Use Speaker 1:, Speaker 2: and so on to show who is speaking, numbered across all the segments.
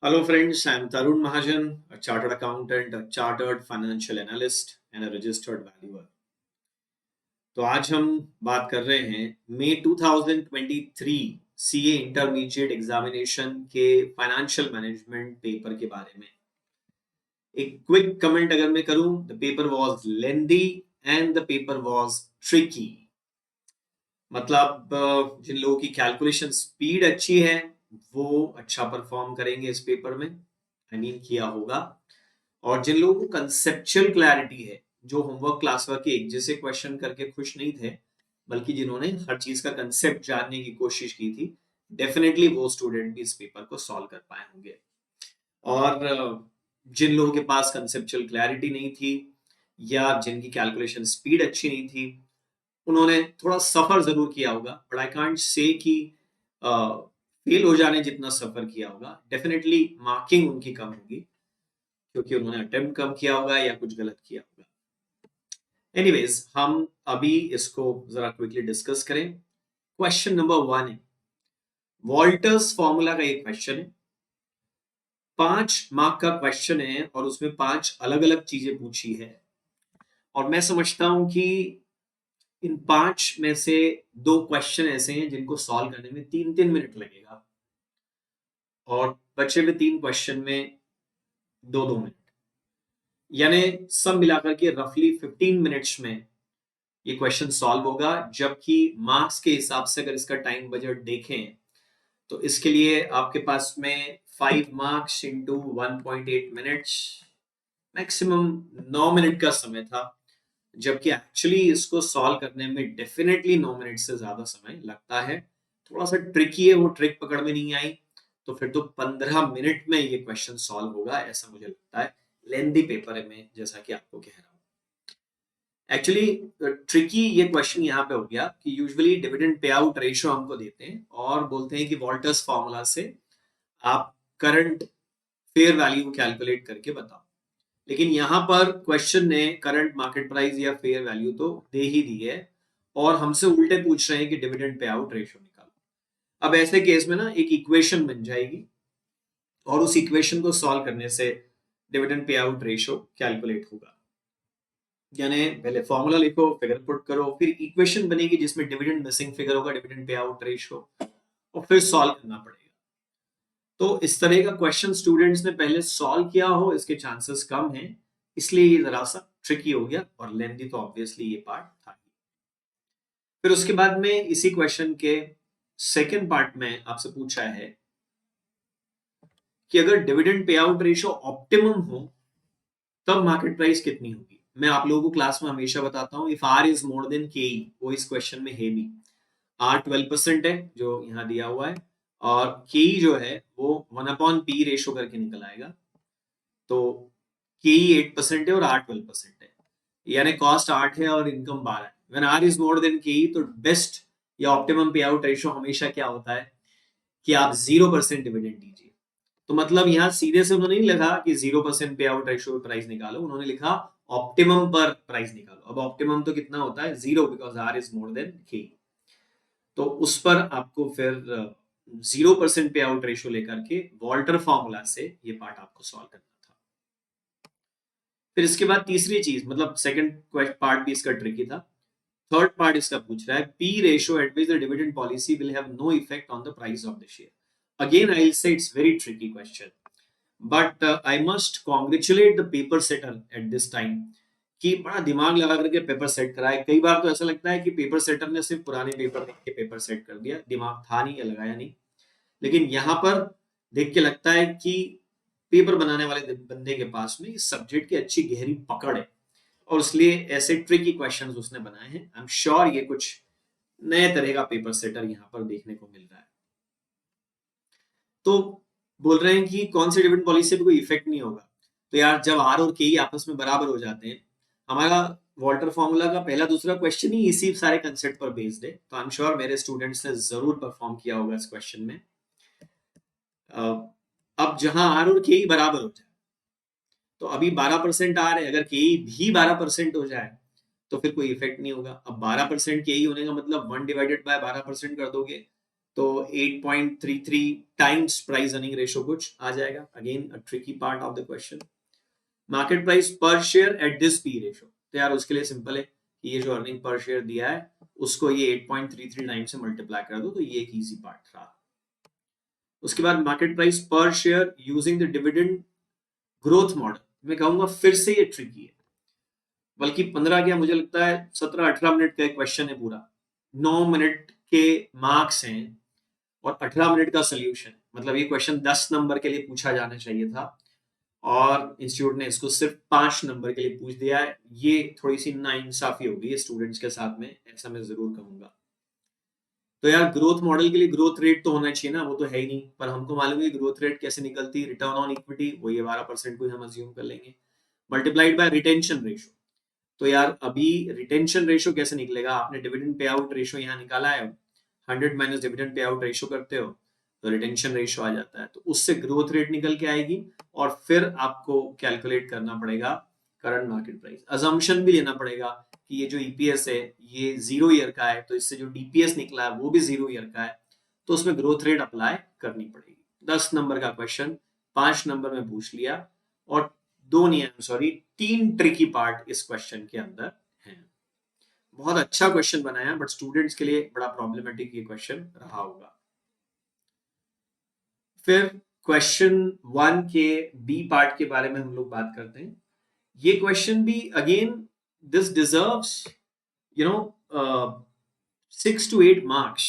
Speaker 1: Hello, friends. I'm Tarun Mahajan, a chartered accountant, a chartered financial analyst, and a registered valuer. तो आज हम बात कर रहे हैं मई 2023 सीए इंटरमीडिएट एग्जामिनेशन के फाइनेंशियल मैनेजमेंट पेपर के बारे में। एक क्विक कमेंट अगर मैं करूं, the paper was lengthy and the paper was tricky. मतलब जिन लोगों की कैलकुलेशन स्पीड अच्छी है वो अच्छा परफॉर्म करेंगे इस पेपर में, आई मीन किया होगा। और जिन लोगों को कंसेप्चुअल क्लैरिटी है, जो होमवर्क क्लास वर्क के एक जैसे क्वेश्चन करके खुश नहीं थे, बल्कि जिन्होंने हर चीज का कंसेप्ट जानने की कोशिश की थी, डेफिनेटली वो स्टूडेंट भी इस पेपर को सॉल्व कर पाए होंगे। और जिन लोगों के पास कंसेप्चुअल क्लैरिटी नहीं थी या जिनकी कैलकुलेशन स्पीड अच्छी नहीं थी, उन्होंने थोड़ा सफर जरूर किया होगा, बट आई कांट से कि फेल हो जाने जितना सफर किया होगा। डेफिनेटली मार्किंग उनकी कम होगी क्योंकि उन्होंने अटेम्प्ट कम किया होगा या कुछ गलत किया होगा। एनीवेज, हम अभी इसको जरा क्विकली डिस्कस करें। क्वेश्चन नंबर 1 है, वॉल्टर्स फॉर्मूला का एक क्वेश्चन है। 5 मार्क का क्वेश्चन है और उसमें 5 अलग अलग चीजें पूछी है। और मैं समझता हूं कि इन 5 में से 2 क्वेश्चन ऐसे हैं जिनको सॉल्व करने में 3-3 मिनट लगेगा, और बचे हुए 3 क्वेश्चन में 2-2 मिनट, यानी सब मिलाकर के रफली 15 मिनट्स में ये क्वेश्चन सॉल्व होगा। जबकि मार्क्स के हिसाब से अगर इसका टाइम बजट देखें तो इसके लिए आपके पास में 5 marks into 1.8 minutes, maximum 9 minute का समय था। जबकि एक्चुअली इसको सॉल्व करने में डेफिनेटली 9 मिनट से ज्यादा समय लगता है। थोड़ा सा ट्रिकी है, वो ट्रिक पकड़ में नहीं आई तो फिर तो 15 मिनट में ये क्वेश्चन सॉल्व होगा, ऐसा मुझे लगता है। लेंदी पेपर है में, जैसा कि आपको कह रहा हूं। एक्चुअली ट्रिकी ये क्वेश्चन यहाँ पे हो गया कि usually dividend pay out ratio हमको देते हैं और बोलते हैं कि वॉल्टर्स फॉर्मूला से आप करंट फेयर वैल्यू कैलकुलेट करके बताओ। लेकिन यहाँ पर क्वेश्चन ने करंट मार्केट प्राइस या फेयर वैल्यू तो दे ही दी है और हमसे उल्टे पूछ रहे हैं कि डिविडेंड पे आउट रेशियो निकालो। अब ऐसे केस में ना एक इक्वेशन बन जाएगी और उस इक्वेशन को सॉल्व करने से dividend pay out ratio calculate होगा। यानी पहले फॉर्मूला लिखो, फिगर पुट करो, फिर इक्वेशन बनेगी जिसमें डिविडेंड मिसिंग फिगर होगा, डिविडेंड पे आउट रेशियो, और फिर सॉल्व करना पड़ेगा। तो इस तरह का क्वेश्चन स्टूडेंट्स ने पहले सॉल्व किया हो इसके चांसेस कम हैं, इसलिए ये जरा सा ट्रिकी हो गया और लेंदी तो ऑब्वियसली ये पार्ट था। फिर उसके बाद में इसी क्वेश्चन के सेकंड पार्ट में आपसे पूछा है कि अगर dividend pay out ratio optimum हो तब मार्केट प्राइस कितनी होगी। मैं आप लोगों को क्लास में हमेशा बताता हूं, if R is more than K, वो इस क्वेश्चन में है भी। आर 12% है जो यहाँ दिया हुआ है, और के जो है वो 1/p रेशो करके निकल आएगा। तो के 8% है और आर 12% है, यानी कॉस्ट 8 है और इनकम 12 है। When R is more than K, तो बेस्ट या ऑप्टिमम पे आउट रेशो हमेशा क्या होता है कि आप 0% डिविडेंड दीजिए। तो मतलब यहाँ सीधे से उन्होंने नहीं लिखा कि 0% पे आउट रेशियो पे प्राइस निकालो, उन्होंने लिखा ऑप्टिमम पर प्राइस निकालो। अब ऑप्टिमम तो कितना होता है, 0, because R is more than K. तो उस पर आपको फिर 0% पे आउट रेशियो लेकर के वॉल्टर फॉर्मूला से ये पार्ट आपको सॉल्व करना था। फिर इसके बाद तीसरी चीज, मतलब सेकंड पार्ट भी इसका ट्रिकी था। थर्ड पार्ट इसका पूछ रहा है, P ratio at which the dividend policy will have no effect on the price of the share. Again I will say it's very tricky question, but I must congratulate the paper setter at this time कि बड़ा दिमाग लगा करके paper set कराए। कई बार तो ऐसा लगता है कि पेपर सेटर ने सिर्फ पुराने पेपर देख के पेपर सेट कर दिया, दिमाग था नहीं या लगाया नहीं। लेकिन यहाँ पर देख के लगता है कि पेपर बनाने वाले बंदे के पास में इस सब्जेक्ट की अच्छी गहरी पकड़ है और इसलिए ऐसे ट्रिकी क्वेश्चंस उसने बनाए हैं। आई एम श्योर ये कुछ नए तरह का पेपर सेटर यहाँ पर देखने को मिल रहा है। तो बोल रहे हैं कि कौन सी डिविडेंड पॉलिसी पे कोई इफेक्ट नहीं होगा। तो यार जब आर और के आपस में बराबर हो जाते हैं, हमारा वॉल्टर फॉर्मूला का पहला दूसरा क्वेश्चन ही इसी सारे कंसेप्ट पर बेस्ड है, तो आई एम श्योर मेरे स्टूडेंट्स ने जरूर परफॉर्म किया होगा इस क्वेश्चन में। अब जहां आर और के बराबर हो जाए, तो अभी 12% आर है, अगर के भी 12% हो जाए तो फिर कोई इफेक्ट नहीं होगा। अब 12% के होने का मतलब 1/12% कर दोगे तो 8.33 टाइम्स प्राइस अर्निंग रेशो कुछ आ जाएगा। Again a tricky part of the question. Market price per share at this P ratio, तो यार उसके लिए सिंपल है कि ये जो अर्निंग पर शेयर दिया है उसको ये 8.33 टाइम से मल्टीप्लाई कर दो, तो ये एक इजी पार्ट रहा। उसके बाद market price per share using the dividend growth model, मैं कहूंगा फिर से ये ट्रिकी है, बल्कि 15 क्या मुझे लगता है 17-18 मिनट का क्वेश्चन है पूरा, 9 मिनट के मार्क्स हैं और 18 मिनट का सोल्यूशन। मतलब ये क्वेश्चन 10 नंबर के लिए पूछा जाना चाहिए था और इंस्टीट्यूट ने इसको सिर्फ 5 नंबर के लिए पूछ दिया है। ये थोड़ी सी नाइंसाफी हो गई है स्टूडेंट्स के साथ में, ऐसा मैं जरूर कहूंगा। तो यार ग्रोथ मॉडल के लिए ग्रोथ रेट तो होना चाहिए ना, वो तो है ही नहीं, पर हमको मालूम है ग्रोथ रेट कैसे निकलती है, रिटर्न ऑन इक्विटी, वो ये 12% को हम अज्यूम कर लेंगे, मल्टीप्लाइड बाय रिटेंशन रेशो। तो यार अभी रिटेंशन रेशो कैसे निकलेगा, आपने डिविडेंड पे आउट रेशो यहाँ निकाला है, 100 minus dividend pay out ratio करते हो तो रिटेंशन रेशो आ जाता है, तो उससे ग्रोथ रेट निकल के आएगी और फिर आपको कैलकुलेट करना पड़ेगा करंट मार्केट प्राइस। अजम्पशन भी लेना पड़ेगा कि ये जो ईपीएस है ये 0 ईयर का है, तो इससे जो डीपीएस निकला है वो भी 0 ईयर का है, तो उसमें ग्रोथ रेट अप्लाई करनी पड़ेगी। 10 नंबर का क्वेश्चन 5 नंबर में पूछ लिया और 2 नहीं है सॉरी 3 ट्रिकी पार्ट इस क्वेश्चन के अंदर है। बहुत अच्छा क्वेश्चन बनाया बट स्टूडेंट्स के लिए बड़ा प्रॉब्लमेटिक ये क्वेश्चन रहा होगा। फिर क्वेश्चन 1 के बी पार्ट के बारे में हम लोग बात करते हैं। ये क्वेश्चन भी again this deserves you know 6 to 8 marks,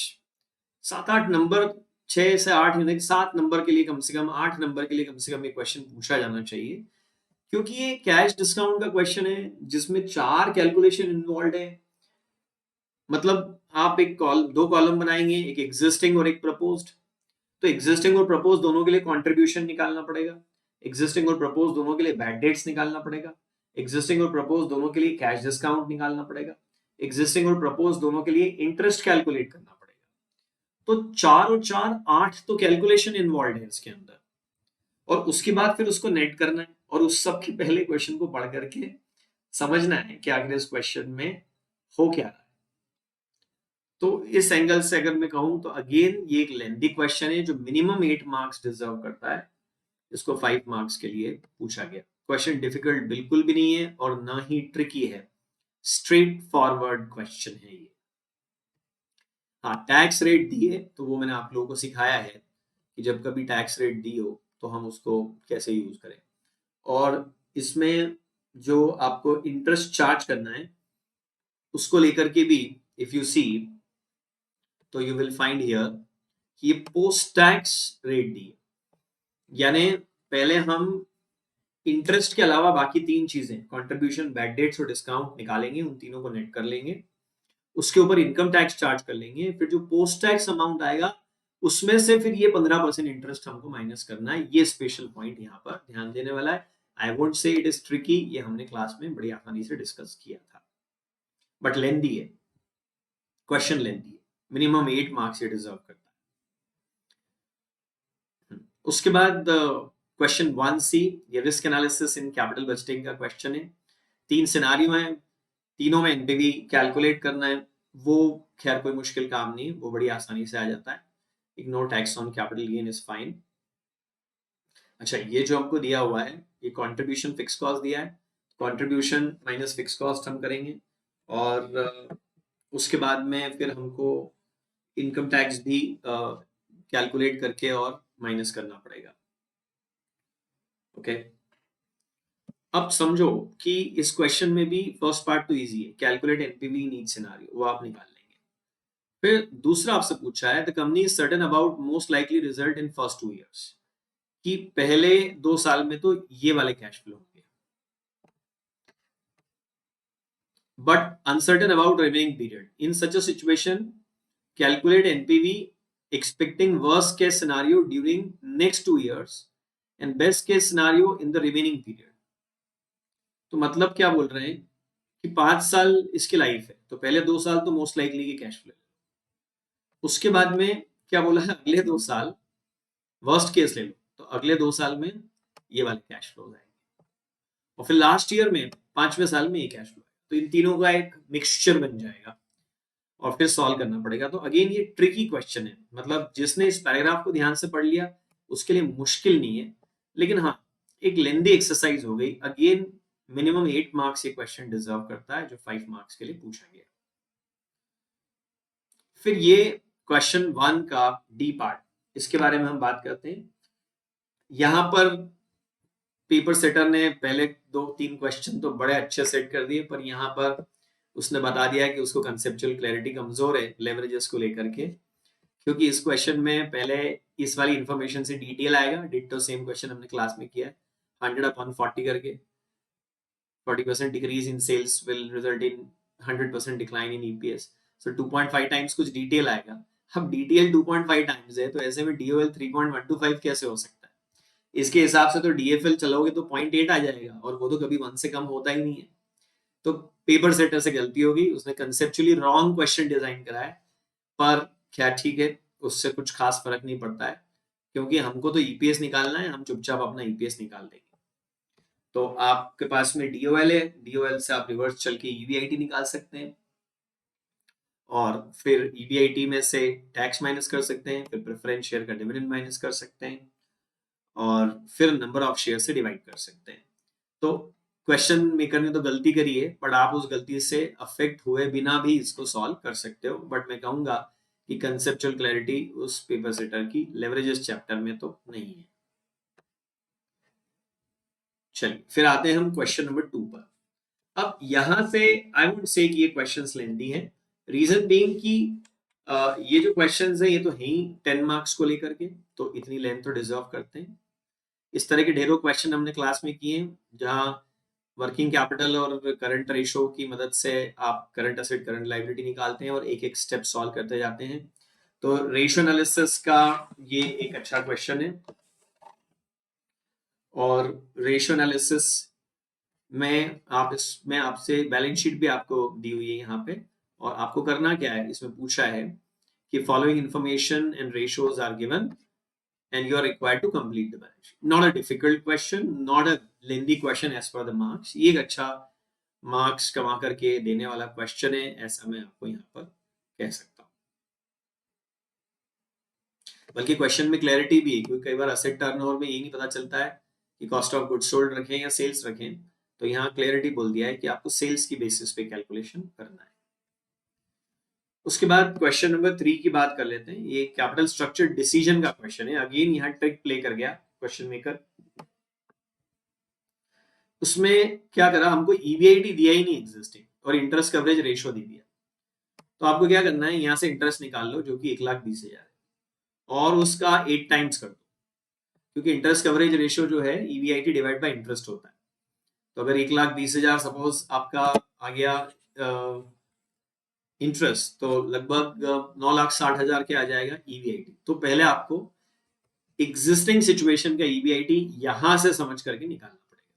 Speaker 1: 7-8 number, 6 से 8 यानी 7 नंबर के लिए कम से कम, 8 नंबर के लिए कम से कम ये क्वेश्चन पूछा जाना चाहिए, क्योंकि ये कैश डिस्काउंट का क्वेश्चन है जिसमें 4 कैलकुलेशन इन्वॉल्व है। मतलब आप दो कॉलम बनाएंगे, एक एग्जिस्टिंग और एक प्रपोज्ड, तो एग्जिस्टिंग और प्रपोज दोनों के लिए कंट्रीब्यूशन निकालना पड़ेगा, एग्जिस्टिंग और प्रपोज दोनों के लिए बैड डेट्स निकालना पड़ेगा, एग्जिस्टिंग और प्रपोज दोनों के लिए कैश डिस्काउंट निकालना पड़ेगा, एग्जिस्टिंग और प्रपोज दोनों के लिए इंटरेस्ट कैलकुलेट करना पड़ेगा। तो 4 और 4 8 तो कैलकुलेशन इन्वॉल्व है इसके अंदर, और उसके बाद फिर उसको नेट करना है और उस सब के पहले क्वेश्चन को पढ़ करके समझना है कि आखिर इस क्वेश्चन में हो क्या रहा है। तो इस एंगल से अगर मैं कहूं तो अगेन ये एक लेंथी क्वेश्चन है जो मिनिमम 8 मार्क्स डिजर्व करता है, इसको 5 मार्क्स के लिए पूछा गया। क्वेश्चन डिफिकल्ट बिल्कुल भी नहीं है और ना ही ट्रिकी है, स्ट्रेट फॉरवर्ड क्वेश्चन है ये। हाँ टैक्स रेट दिए तो वो मैंने आप लोगों को सिखाया है कि जब कभी टैक्स रेट दी हो तो हम उसको कैसे यूज करें, और इसमें जो आपको इंटरेस्ट चार्ज करना है उसको लेकर के भी इफ यू सी तो यू विल फाइंड हियर कि ये पोस्ट टैक्स रेट दी, यानी पहले हम इंटरेस्ट के अलावा बाकी 3 चीजें कंट्रीब्यूशन, बैड डेट्स और डिस्काउंट निकालेंगे, उन तीनों को नेट कर लेंगे, उसके ऊपर इनकम टैक्स चार्ज कर लेंगे, फिर जो पोस्ट टैक्स अमाउंट आएगा उसमें से फिर ये 15% इंटरेस्ट हमको माइनस करना है। ये स्पेशल पॉइंट यहाँ पर ध्यान देने वाला है। I won't say it is tricky, ये हमने क्लास में बड़ी आसानी से डिस्कस किया था, बट लेंथी है क्वेश्चन, लेंथी है, मिनिमम 8 मार्क्स ये डिजर्व करता है। उसके बाद क्वेश्चन 1C, ये risk analysis in capital budgeting का क्वेश्चन है। 3 सिनारियो हैं, तीनों में एनपीवी कैलकुलेट करना है, वो खैर कोई मुश्किल काम नहीं है, वो बड़ी आसानी से आ जाता है। Ignore tax on capital gain is fine. अच्छा ये जो हमको दिया हुआ है ये कंट्रीब्यूशन फिक्स कॉस्ट दिया है, कंट्रीब्यूशन माइनस फिक्स कॉस्ट हम करेंगे और उसके बाद में फिर हमको इनकम टैक्स भी कैलकुलेट करके और माइनस करना पड़ेगा। ओके अब समझो कि इस क्वेश्चन में भी फर्स्ट पार्ट तो इजी है, calculate NPV in each scenario, वो आप निकाल लेंगे। फिर दूसरा आपसे पूछा है the company is certain about most likely result in first 2 years, कि पहले 2 साल में तो ये वाले कैश फ्लो होंगे, but uncertain about remaining period. In such a situation calculate NPV expecting worst case scenario during next 2 years and best case scenario in the remaining period। तो मतलब क्या बोल रहे हैं कि 5 साल इसकी लाइफ है, तो पहले 2 साल तो मोस्ट लाइकली की कैश फ्लो, उसके बाद में क्या बोला है अगले 2 साल वर्स्ट केस ले लो, तो अगले 2 साल में ये वाले कैश फ्लो आएंगे और फिर लास्ट ईयर में 5वें साल में ये कैश फ्लो, तो इन तीनों का एक मिक्सचर बन जाएगा और फिर सॉल्व करना पड़ेगा। तो अगेन ये ट्रिकी क्वेश्चन है, मतलब जिसने इस पैराग्राफ को ध्यान से पढ़ लिया उसके लिए मुश्किल नहीं है, लेकिन हाँ एक लेंदी एक्सरसाइज हो गई। अगेन मिनिमम 8 मार्क्स ये क्वेश्चन डिजर्व करता है जो 5 मार्क्स के लिए पूछा गया। फिर ये क्वेश्चन 1 का डी पार्ट, इसके बारे में हम बात करते हैं। यहां पर पेपर सेटर ने पहले 2-3 क्वेश्चन तो बड़े अच्छे सेट कर दिए, पर यहाँ पर उसने बता दिया कि उसको कंसेप्चुअल क्लैरिटी कमजोर है लेवरेजेस को लेकर के, क्योंकि इस क्वेश्चन में पहले इस वाली इंफॉर्मेशन से डिटेल आएगा। डिट्टो सेम क्वेश्चन हमने क्लास में किया है, 100/40 करके 40% decrease in sales will result in 100% decline in EPS. So 2.5 times कुछ डिटेल आएगा। अब डिटेल 2.5 टाइम्स है, तो ऐसे में डीओएल 3.125 कैसे हो सकता है? इसके हिसाब से तो डीएफएल चलोगे तो 0.8 आ जाएगा, और वो तो कभी 1 से कम होता ही नहीं है। तो पेपर सेटर से गलती होगी, उसने कंसेप्चुअली रॉन्ग क्वेश्चन डिजाइन करा है। पर क्या ठीक है, उससे कुछ खास फर्क नहीं पड़ता है, क्योंकि हमको तो ईपीएस निकालना है, हम चुपचाप अपना ईपीएस निकाल देंगे। तो आपके पास में डीओएल है, डीओएल से आप रिवर्स चल के ईवीआईटी निकाल सकते हैं, और फिर ईवीआईटी में से टैक्स माइनस कर सकते हैं, फिर प्रेफरेंस शेयर का डिविडेंड माइनस कर सकते हैं, और फिर नंबर ऑफ शेयर से डिवाइड कर सकते हैं। तो क्वेश्चन मेकर ने तो गलती करी है, बट आप उस गलती से अफेक्ट हुए बिना भी इसको सॉल्व कर सकते हो। बट मैं कहूंगा कि कंसेप्चुअल क्लैरिटी उस पेपर सेटर की लेवरेजेस चैप्टर में तो नहीं है। चलिए फिर आते हैं हम क्वेश्चन नंबर 2 पर। अब यहां से आई वुड से कि ये क्वेश्चंस लेंदी हैं, रीजन बीइंग कि ये जो क्वेश्चंस हैं ये तो है ही 10 मार्क्स को लेकर के, तो इतनी लेंथ तो डिजर्व करते हैं। इस तरह के ढेरों क्वेश्चन हमने क्लास में किए हैं, जहां वर्किंग कैपिटल और करंट रेशो की मदद से आप करंट एसेट करंट लायबिलिटी निकालते हैं और एक एक स्टेप सॉल्व करते जाते हैं। तो रेशो एनालिसिस का ये एक अच्छा क्वेश्चन है, और रेशो एनालिसिस में आप इसमें आपसे बैलेंस शीट भी आपको दी हुई है यहाँ पे, और आपको करना क्या है, इसमें पूछा है कि following information and ratios are given and you are required to complete the balance sheet. Not a difficult question, not a lengthy question as per the marks. ये एक अच्छा मार्क्स कमा करके देने वाला क्वेश्चन है, ऐसा मैं आपको यहाँ पर कह सकता हूँ। बल्कि क्वेश्चन में क्लैरिटी भी है, क्योंकि कई बार असेट टर्नओवर में यही नहीं पता चलता है कि कॉस्ट ऑफ गुड्स सोल्ड रखें या सेल्स रखें, तो यहाँ क्लैरिटी बोल दिया है कि आपको सेल्स की बेसिस पे कैलकुलेशन करना है। उसके बाद क्वेश्चन नंबर 3 की बात कर लेते हैं। ये कैपिटल स्ट्रक्चर डिसीजन का क्वेश्चन है। अगेन यहाँ ट्रिक प्ले कर गया क्वेश्चन मेकर। उसमें क्या करा, हमको ईवीआईटी दिया ही नहीं एग्जिस्टिंग, और इंटरेस्ट कवरेज रेशियो दे दिया। तो आपको क्या करना है, यहाँ से इंटरेस्ट निकाल लो जो कि 1,20,000 है, और उसका 8 टाइम्स कर दो, क्योंकि इंटरेस्ट कवरेज रेशियो जो है ईवीआईटी डिवाइड बाय इंटरेस्ट होता है। तो अगर 1,20,000 सपोज आपका आ गया इंटरेस्ट, तो लगभग 9,60,000 के आ जाएगा ईवीआईटी। तो पहले आपको एग्जिस्टिंग सिचुएशन का ईवीआईटी यहां से समझ करके निकालना पड़ेगा,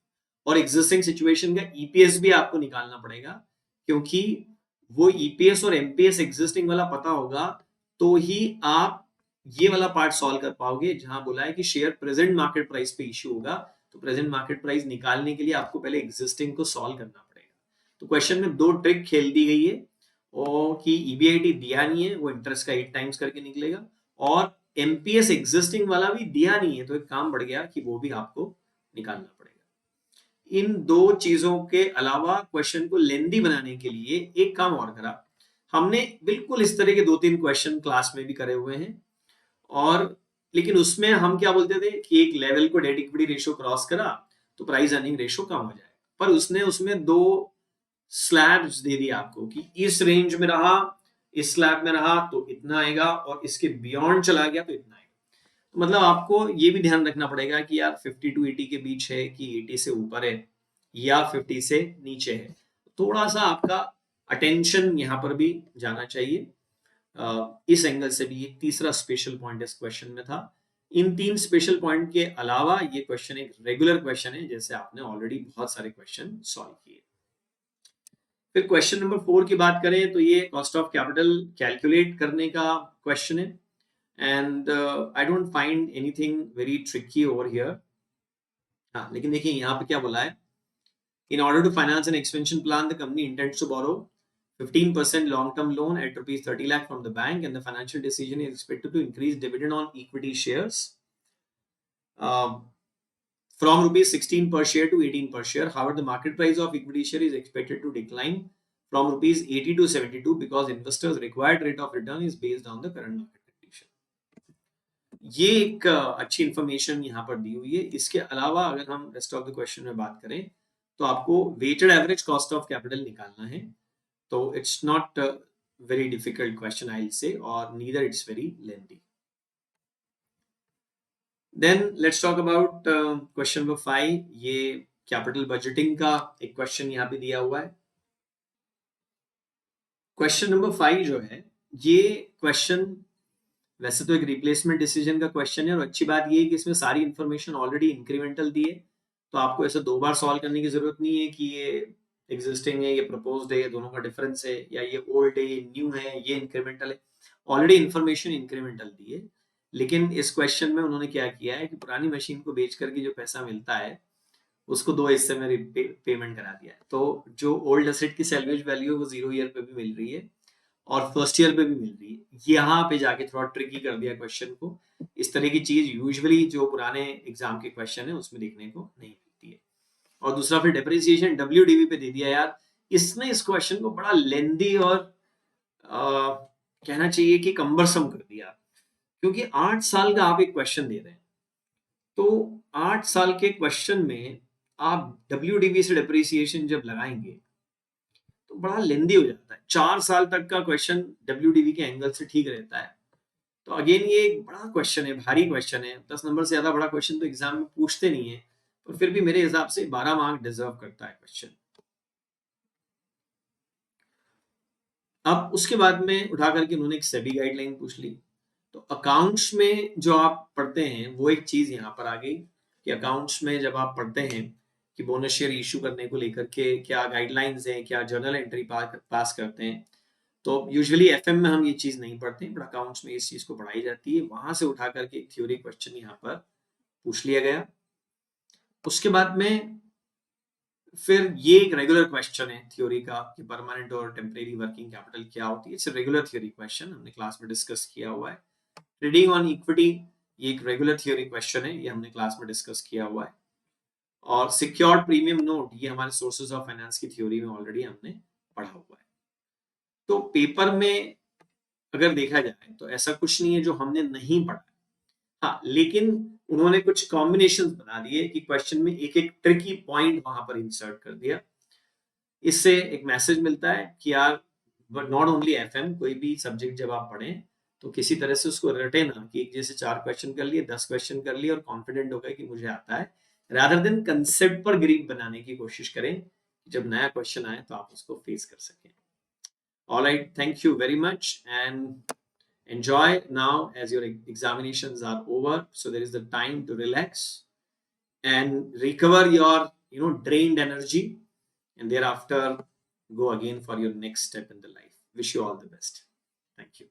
Speaker 1: और एग्जिस्टिंग सिचुएशन का ईपीएस भी आपको निकालना पड़ेगा, क्योंकि वो ईपीएस और एमपीएस एग्जिस्टिंग वाला पता होगा तो ही आप ये वाला पार्ट सॉल्व कर पाओगे, जहां बोला है कि शेयर प्रेजेंट मार्केट प्राइस पे इश्यू होगा। तो प्रेजेंट मार्केट प्राइस निकालने के लिए आपको पहले एग्जिस्टिंग को सॉल्व करना पड़ेगा। तो क्वेश्चन में 2 ट्रिक खेल दी गई है, और कि ईबीआईटी दिया नहीं है, वो इंटरेस्ट का 8 टाइम्स करके निकलेगा, और एमपीएस एग्जिस्टिंग वाला भी दिया नहीं है, तो एक काम बढ़ गया कि वो भी आपको निकालना पड़ेगा। इन 2 चीजों के अलावा क्वेश्चन को लेंदी बनाने के लिए एक काम और करा हमने, बिल्कुल इस तरह के 2-3 क्वेश्चन क्लास में भी करे हुए हैं, और लेकिन उसमें हम क्या बोलते थे कि एक लेवल को डेट इक्विटी रेशियो क्रॉस करा तो प्राइस अर्निंग रेशियो कम हो जाए, पर उसने उसमें 2 स्लैब्स दे दिया आपको कि इस रेंज में रहा, इस स्लैब में रहा तो इतना आएगा, और इसके बियॉन्ड चला गया तो इतना आएगा। तो मतलब आपको ये भी ध्यान रखना पड़ेगा कि यार 50 to 80 के बीच है कि 80 से ऊपर है या 50 से नीचे है। थोड़ा सा आपका अटेंशन यहाँ पर भी जाना चाहिए। इस एंगल से भी एक तीसरा स्पेशल पॉइंट इस क्वेश्चन में था। इन 3 स्पेशल पॉइंट के अलावा ये क्वेश्चन एक रेगुलर क्वेश्चन है, जैसे आपने ऑलरेडी बहुत सारे क्वेश्चन सॉल्व किए। फिर क्वेश्चन नंबर 4 की बात करें तो ये कॉस्ट ऑफ कैपिटल कैलकुलेट करने का क्वेश्चन है, and I don't find anything very tricky over here. हाँ, लेकिन देखिए यहाँ पे क्या बोला है, in order to finance an expansion plan the company intends to borrow 15% long-term loan at rupees 30 lakh from the bank, and the financial decision is expected to increase dividend on equity shares from rupees 16 per share to 18 per share. However, the market price of equity share is expected to decline from rupees 80 to 72 because investors' required rate of return is based on the current market condition. ये एक अच्छी information यहाँ पर दी हुई है. इसके अलावा अगर हम रेस्ट ऑफ द क्वेश्चन में बात करें तो आपको weighted average cost of capital निकालना है. तो it's not very difficult question, I'll say, or neither it's very lengthy. Then let's talk about question number 5. ये कैपिटल बजटिंग का एक क्वेश्चन यहाँ पे दिया हुआ है. क्वेश्चन नंबर 5 जो है, ये क्वेश्चन वैसे तो एक रिप्लेसमेंट डिसीजन का क्वेश्चन है, और अच्छी बात ये है कि इसमें सारी इंफॉर्मेशन ऑलरेडी इंक्रीमेंटल दी है, तो आपको ऐसे 2 बार सॉल्व करने की जरूरत नहीं है कि ये एग्जिस्टिंग है, ये प्रपोज्ड है, ये दोनों का डिफरेंस है, या ये ओल्ड है, ये न्यू है, ये इंक्रीमेंटल है. ऑलरेडी इंफॉर्मेशन इंक्रीमेंटल दी है. लेकिन इस क्वेश्चन में उन्होंने क्या किया है कि पुरानी मशीन को बेच करके जो पैसा मिलता है उसको 2 हिस्से में पेमेंट करा दिया है. तो जो ओल्ड एसेट की सैल्वेज वैल्यू है वो 0 ईयर पे भी मिल रही है और फर्स्ट ईयर पे भी मिल रही है. यहाँ पे जाके थोड़ा ट्रिकी कर दिया क्वेश्चन को. इस तरह की चीज यूजुअली जो पुराने एग्जाम के क्वेश्चन है उसमें देखने को नहीं मिलती है. और दूसरा फिर डेप्रिसिएशन WDV पे दे दिया यार. इसने इस क्वेश्चन को बड़ा लेंदी और कहना चाहिए कि कम्बरसम कर दिया, क्योंकि 8 साल का आप एक क्वेश्चन दे रहे हैं. तो 8 साल के क्वेश्चन में आप WDV से डेप्रिसिएशन जब लगाएंगे तो बड़ा लेंदी हो जाता है. 4 साल तक का क्वेश्चन WDV के एंगल से ठीक रहता है. तो अगेन ये एक बड़ा क्वेश्चन है, भारी क्वेश्चन है. 10 नंबर से ज्यादा बड़ा क्वेश्चन तो एग्जाम में पूछते नहीं है, पर फिर भी मेरे हिसाब से 12 मार्क डिजर्व करता है क्वेश्चन. अब उसके बाद में उठा करके उन्होंने एक सेबी गाइडलाइन पूछ ली. तो अकाउंट्स में जो आप पढ़ते हैं वो एक चीज यहाँ पर आ गई कि अकाउंट्स में जब आप पढ़ते हैं कि बोनस शेयर इशू करने को लेकर के क्या गाइडलाइंस हैं, क्या जर्नल एंट्री पास करते हैं, तो यूजुअली FM में हम ये चीज नहीं पढ़ते हैं, बट अकाउंट्स में इस चीज को पढ़ाई जाती है. वहां से उठा करके एक थ्योरी क्वेश्चन यहाँ पर पूछ लिया गया. उसके बाद में फिर ये एक रेगुलर क्वेश्चन है थ्योरी का कि परमानेंट और टेम्परेरी वर्किंग कैपिटल क्या होती है. इट्स रेगुलर थ्योरी क्वेश्चन, हमने क्लास में डिस्कस किया हुआ है. ट्रेडिंग ऑन इक्विटी ये एक रेगुलर थ्योरी क्वेश्चन है, ये हमने क्लास में डिस्कस किया हुआ है. और सिक्योर्ड प्रीमियम नोट ये हमारे सोर्सेज ऑफ फाइनेंस की थ्योरी में ऑलरेडी हमने पढ़ा हुआ है. तो पेपर में अगर देखा जाए तो ऐसा कुछ नहीं है जो हमने नहीं पढ़ा. हाँ, लेकिन उन्होंने कुछ कॉम्बिनेशंस बना दिए कि क्वेश्चन में एक एक ट्रिकी पॉइंट वहां पर इंसर्ट कर दिया. इससे एक मैसेज मिलता है कि यार नॉट ओनली FM, कोई भी सब्जेक्ट जब आप पढ़ें तो किसी तरह से उसको रटे ना कि एक जैसे 4 क्वेश्चन कर लिए, 10 क्वेश्चन कर लिए और कॉन्फिडेंट हो गए कि मुझे आता है. रादर देन कंसेप्ट पर ग्रिप बनाने की कोशिश करें, जब नया क्वेश्चन आए तो आप उसको फेस कर सकें. Alright, thank you very much and enjoy now as your examinations are over, so there is the time to relax and recover your drained energy, and thereafter go again for your next step in the life. Wish you all the best. Thank you.